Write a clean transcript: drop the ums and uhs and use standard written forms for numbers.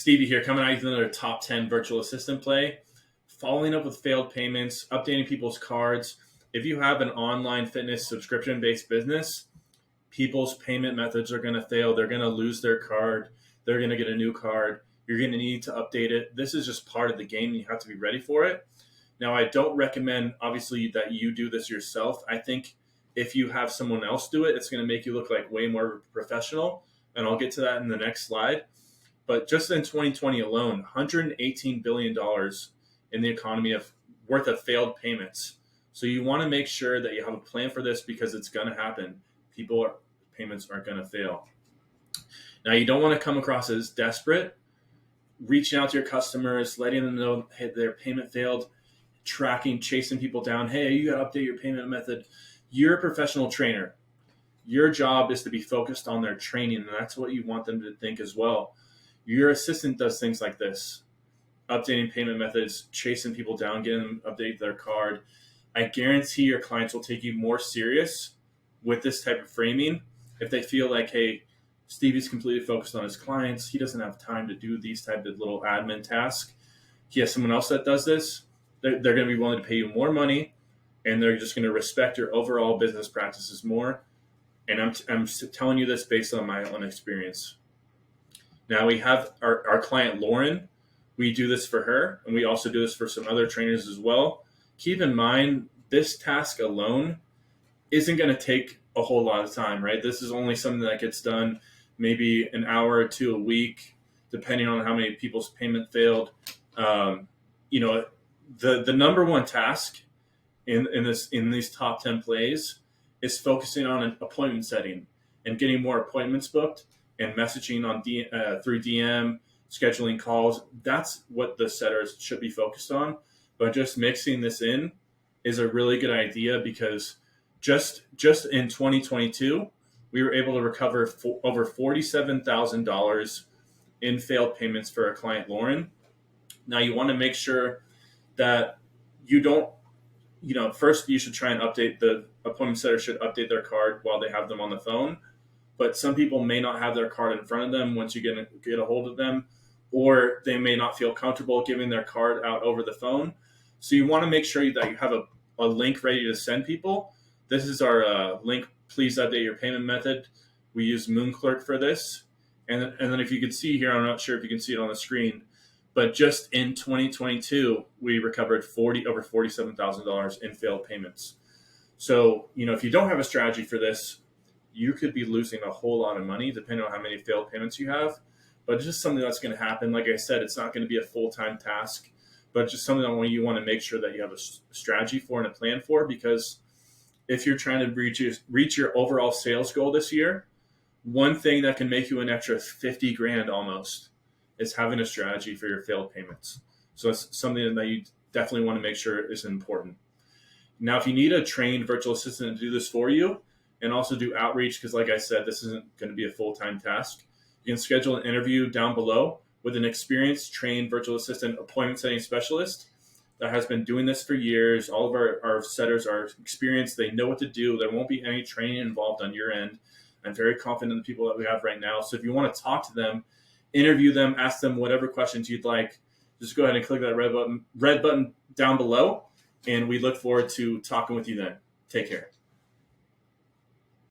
Stevie here, coming out with another top 10 virtual assistant play. Following up with failed payments, updating people's cards. If you have an online fitness subscription-based business, people's payment methods are going to fail. They're going to lose their card. They're going to get a new card. You're going to need to update it. This is just part of the game. You have to be ready for it. Now, I don't recommend, obviously, that you do this yourself. I think if you have someone else do it, it's going to make you look like way more professional. And I'll get to that in the next slide. But just in 2020 alone, $118 billion in the economy worth of failed payments. So you want to make sure that you have a plan for this because it's going to happen. Payments are going to fail. Now, you don't want to come across as desperate. Reaching out to your customers, letting them know, hey, their payment failed, tracking, chasing people down. Hey, you got to update your payment method. You're a professional trainer. Your job is to be focused on their training, and that's what you want them to think as well. Your assistant does things like this, updating payment methods, chasing people down, getting them to update their card. I guarantee your clients will take you more serious with this type of framing if they feel like, hey, Stevie's completely focused on his clients. He doesn't have time to do these type of little admin tasks. He has someone else that does this. They're going to be willing to pay you more money, and they're just going to respect your overall business practices more. And I'm telling you this based on my own experience. Now we have our client, Lauren. We do this for her, and we also do this for some other trainers as well. Keep in mind, this task alone isn't going to take a whole lot of time, right? This is only something that gets done maybe an hour or two a week, depending on how many people's payment failed. The number one task in these top 10 plays is focusing on an appointment setting and getting more appointments booked and messaging on through DM, scheduling calls. That's what the setters should be focused on. But just mixing this in is a really good idea because just in 2022, we were able to recover over $47,000 in failed payments for our client, Lauren. Now, you want to make sure that you don't, first you should try and update the appointment setter should update their card while they have them on the phone. But some people may not have their card in front of them once you get a hold of them, or they may not feel comfortable giving their card out over the phone. So you want to make sure that you have a link ready to send people. This is our link, please update your payment method. We use MoonClerk for this. And then if you can see here, I'm not sure if you can see it on the screen, but just in 2022, we recovered over $47,000 in failed payments. So, if you don't have a strategy for this, you could be losing a whole lot of money depending on how many failed payments you have. But it's just something that's going to happen. Like I said, it's not going to be a full-time task, but it's just something that you want to make sure that you have a strategy for and a plan for, because if you're trying to reach your overall sales goal this year, one thing that can make you an extra 50 grand almost is having a strategy for your failed payments. So it's something that you definitely want to make sure is important. Now, if you need a trained virtual assistant to do this for you and also do outreach, because like I said, this isn't going to be a full-time task, you can schedule an interview down below with an experienced, trained virtual assistant appointment setting specialist that has been doing this for years. All of our setters are experienced. They know what to do. There won't be any training involved on your end. I'm very confident in the people that we have right now. So if you want to talk to them, interview them, ask them whatever questions you'd like, just go ahead and click that red button down below. And we look forward to talking with you then. Take care.